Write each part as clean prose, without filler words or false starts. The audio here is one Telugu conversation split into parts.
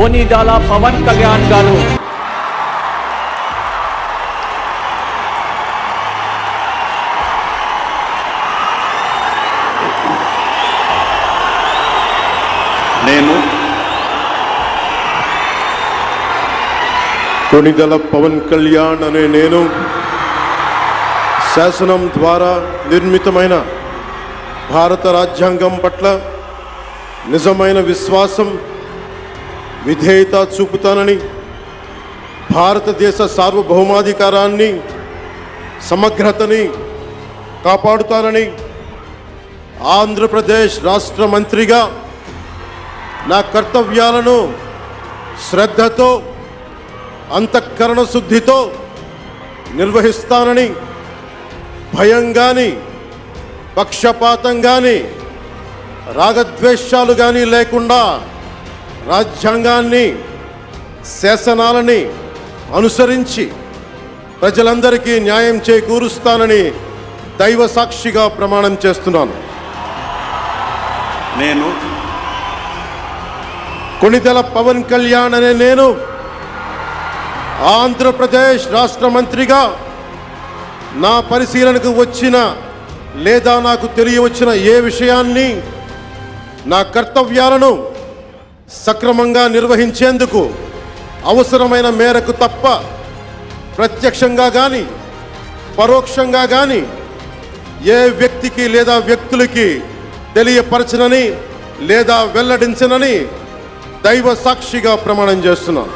కొనిదెల పవన్ కళ్యాణ్ గారు. నేను కొనిదెల పవన్ కళ్యాణ్ అనే నేను శాసనం ద్వారా నిర్మితమైన భారత రాజ్యాంగం పట్ల నిజమైన విశ్వాసం విధేయత చూపుతానని, భారతదేశ సార్వభౌమాధికారాన్ని సమగ్రతని కాపాడుతానని, ఆంధ్రప్రదేశ్ రాష్ట్ర మంత్రిగా నా కర్తవ్యాలను శ్రద్ధతో అంతఃకరణ శుద్ధితో నిర్వహిస్తానని, భయం కానీ పక్షపాతం కానీ రాగద్వేషాలు కానీ లేకుండా రాజ్యాంగాన్ని శాసనాలని అనుసరించి ప్రజలందరికీ న్యాయం చేకూరుస్తానని దైవ సాక్షిగా ప్రమాణం చేస్తున్నాను. నేను కొనిదెల పవన్ కళ్యాణ్ అనే నేను ఆంధ్రప్రదేశ్ రాష్ట్ర మంత్రిగా నా పరిశీలనకు వచ్చిన లేదా నాకు తెలియవచ్చిన ఏ విషయాన్ని నా కర్తవ్యాలను సక్రమంగా నిర్వహించేందుకు అవసరమైన మేరకు తప్ప ప్రత్యక్షంగా కానీ పరోక్షంగా కానీ ఏ వ్యక్తికి లేదా వ్యక్తులకి తెలియపరచనని లేదా వెల్లడించనని దైవ సాక్షిగా ప్రమాణం చేస్తున్నాను.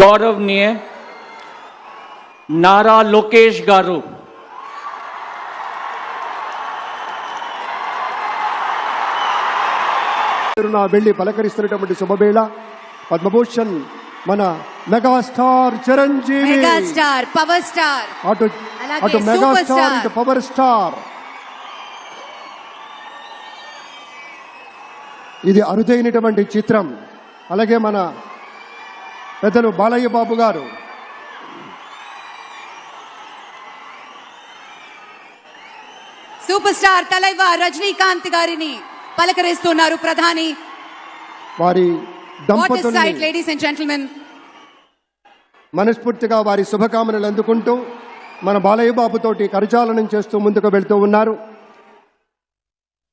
गौरवनीय नारा लोकेश गारू, వెళ్ళి పలకరిస్తున్నటువంటి శుభవేళ పద్మభూషణ్ మన megastar Chiranjeevi, megastar power star, అటు మెగాస్టార్ ఇటు పవర్ స్టార్. ఇది అరుదైనటువంటి చిత్రం. అలాగే మన పెద్దలు బాలయ్య బాబు గారు, సూపర్ స్టార్ తలైవర్ రజనీకాంత్ గారిని పలకరిస్తున్నారు ప్రధాని. వారి దంపతుల్ని లేడీస్ అండ్ జెంటిల్మెన్ మనస్ఫూర్తిగా వారి శుభకామనలు అందుకుంటూ మన బాలయ్య బాబుతోటి కరచాలనం చేస్తూ ముందుకు వెళ్తూ ఉన్నారు.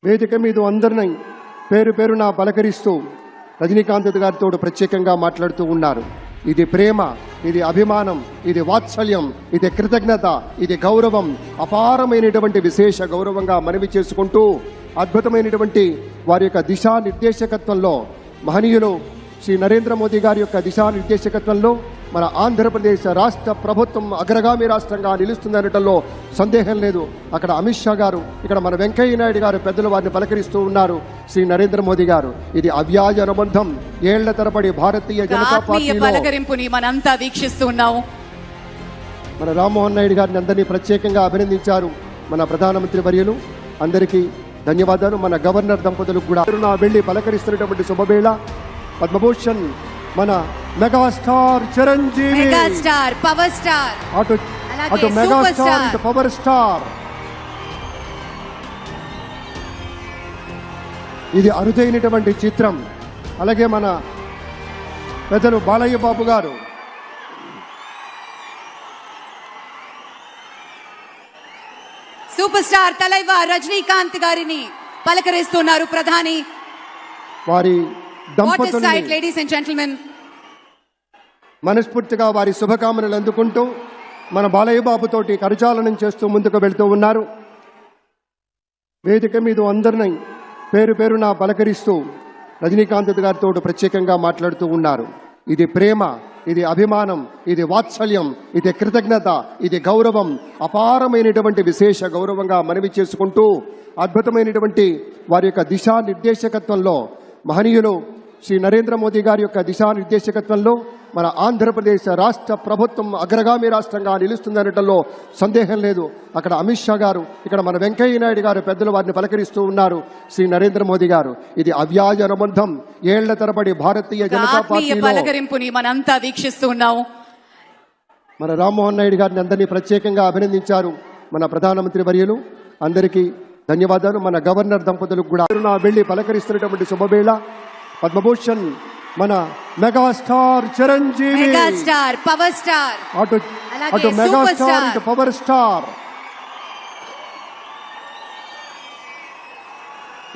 వేదిక మీద అందరినీ పేరు పేరున పలకరిస్తూ రజనీకాంత్ గారితో ప్రత్యేకంగా మాట్లాడుతూ ఉన్నారు. ఇది ప్రేమ, ఇది అభిమానం, ఇది వాత్సల్యం, ఇది కృతజ్ఞత, ఇది గౌరవం, అపారమైనటువంటి విశేష గౌరవంగా మనవి చేసుకుంటూ అద్భుతమైనటువంటి వారి యొక్క దిశానిర్దేశకత్వంలో మహనీయులు శ్రీ నరేంద్ర మోదీ గారి యొక్క దిశానిర్దేశకత్వంలో మన ఆంధ్రప్రదేశ్ రాష్ట్ర ప్రభుత్వం అగ్రగామి రాష్ట్రంగా నిలుస్తుందనటంలో సందేహం లేదు. అక్కడ అమిత్ షా గారు, ఇక్కడ మన వెంకయ్య నాయుడు గారు పెద్దలు వారిని పలకరిస్తూ ఉన్నారు. శ్రీ నరేంద్ర మోదీ గారు, ఇది అవ్యాజ అనుబంధం. ఏళ్ల తరబడి భారతీయ జనతా పార్టీ పలకరింపుని మనంతా వీక్షిస్తూ ఉన్నాము. మన రామ్మోహన్ నాయుడు గారిని అందరినీ ప్రత్యేకంగా అభినందించారు మన ప్రధానమంత్రి వర్యులు. అందరికీ ధన్యవాదాలు. మన గవర్నర్ దంపతులకు కూడా వెళ్ళి పలకరిస్తున్నటువంటి శుభవేళ పద్మభూషణ్ మన megastar Chiranjeevi, megastar power star, అటు మెగాస్టార్ ఇటు పవర్ స్టార్. ఇది అరుదైనటువంటి చిత్రం. అలాగే మన పెద్దలు బాలయ్య బాబు గారు, సూపర్ స్టార్ తలైవర్ రజనీకాంత్ గారిని పలకరిస్తున్నారు ప్రధాని. వారి దంపతుల్ని లేడీస్ అండ్ జెంటిల్మెన్ మనస్ఫూర్తిగా వారి శుభకామనలు అందుకుంటూ మన బాలయ్య బాబుతోటి కరచాలనం చేస్తూ ముందుకు వెళ్తూ ఉన్నారు. వేదిక మీద అందరినీ పేరు పేరున పలకరిస్తూ రజనీకాంత్ గారితో ప్రత్యేకంగా మాట్లాడుతూ ఉన్నారు. ఇది ప్రేమ, ఇది అభిమానం, ఇది వాత్సల్యం, ఇది కృతజ్ఞత, ఇది గౌరవం, అపారమైనటువంటి విశేష గౌరవంగా మనవి చేసుకుంటూ అద్భుతమైనటువంటి వారి యొక్క దిశానిర్దేశకత్వంలో మహనీయులు శ్రీ నరేంద్ర మోదీ గారి యొక్క దిశానిర్దేశకత్వంలో మన ఆంధ్రప్రదేశ్ రాష్ట్ర ప్రభుత్వం అగ్రగామి రాష్ట్రంగా నిలుస్తుందనటంలో సందేహం లేదు. అక్కడ అమిత్ షా గారు, ఇక్కడ మన వెంకయ్య నాయుడు గారు పెద్దలు వారిని పలకరిస్తూ ఉన్నారు. శ్రీ నరేంద్ర మోదీ గారు, ఇది అవ్యాజ అనుబంధం. ఏళ్ల తరబడి భారతీయ జనతా ఆత్మీయ పార్టీలో పలకరింపుని మనంతా వీక్షిస్తూ ఉన్నాం. మన రామ్మోహన్ నాయుడు గారిని అందరినీ ప్రత్యేకంగా అభినందించారు మన ప్రధానమంత్రి వర్యులు. అందరికీ ధన్యవాదాలు. మన గవర్నర్ దంపతులకు కూడా వెళ్లి పలకరిస్తున్నటువంటి శుభవేళ. పద్మభూషణ్ మన megastar Chiranjeevi, megastar, power star, అటు అలాగే అటు సూపర్ మెగాస్టార్, స్టార్. ఇటు పవర్ స్టార్.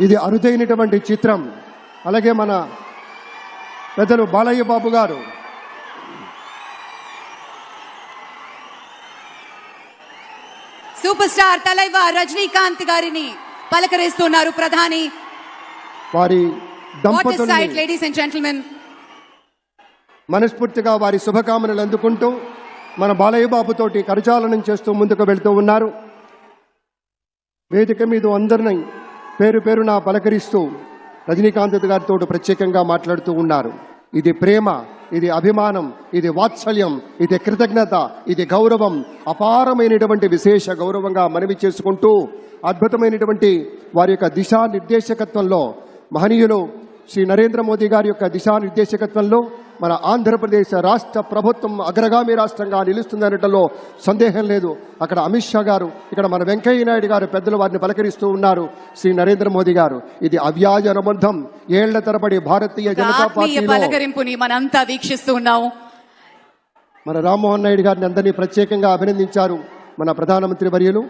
ఇది అరుదైనటువంటి చిత్రం. అలాగే మన పెద్దలు బాలయ్య బాబు గారు, సూపర్ స్టార్ తలైవా రజనీకాంత్ గారిని పలకరిస్తున్నారు ప్రధాని. వారి వాట్ ఇస్ సైట్ దంపతుల్ని లేడీస్ అండ్ జెంటిల్మెన్. మనస్ఫూర్తిగా వారి శుభకామనలు అందుకుంటూ మన బాలయ్య బాబుతోటి కరచాలనం చేస్తూ ముందుకు వెళ్తూ ఉన్నారు. వేదిక మీద అందరినీ పేరు పేరున పలకరిస్తూ రజనీకాంత్ గారితో ప్రత్యేకంగా మాట్లాడుతూ ఉన్నారు. ఇది ప్రేమ, ఇది అభిమానం, ఇది వాత్సల్యం, ఇది కృతజ్ఞత, ఇది గౌరవం, అపారమైనటువంటి విశేష గౌరవంగా మనవి చేసుకుంటూ అద్భుతమైనటువంటి వారి యొక్క దిశానిర్దేశకత్వంలో మహనీయులు శ్రీ నరేంద్ర మోదీ గారి యొక్క దిశానిర్దేశకత్వంలో మన ఆంధ్రప్రదేశ్ రాష్ట్ర ప్రభుత్వం అగ్రగామి రాష్ట్రంగా నిలుస్తుందనటంలో సందేహం లేదు. అక్కడ అమిత్ షా గారు, ఇక్కడ మన వెంకయ్య నాయుడు గారు పెద్దలు వారిని పలకరిస్తూ ఉన్నారు. శ్రీ నరేంద్ర మోదీ గారు, ఇది అవ్యాజ అనుబంధం. ఏళ్ల తరబడి భారతీయ జనతా ఆత్మీయ పార్టీలో పలకరింపుని మనంతా వీక్షిస్తూ ఉన్నాం. మన రామ్మోహన్ నాయుడు గారిని అందరినీ ప్రత్యేకంగా అభినందించారు మన ప్రధానమంత్రి వర్యులు.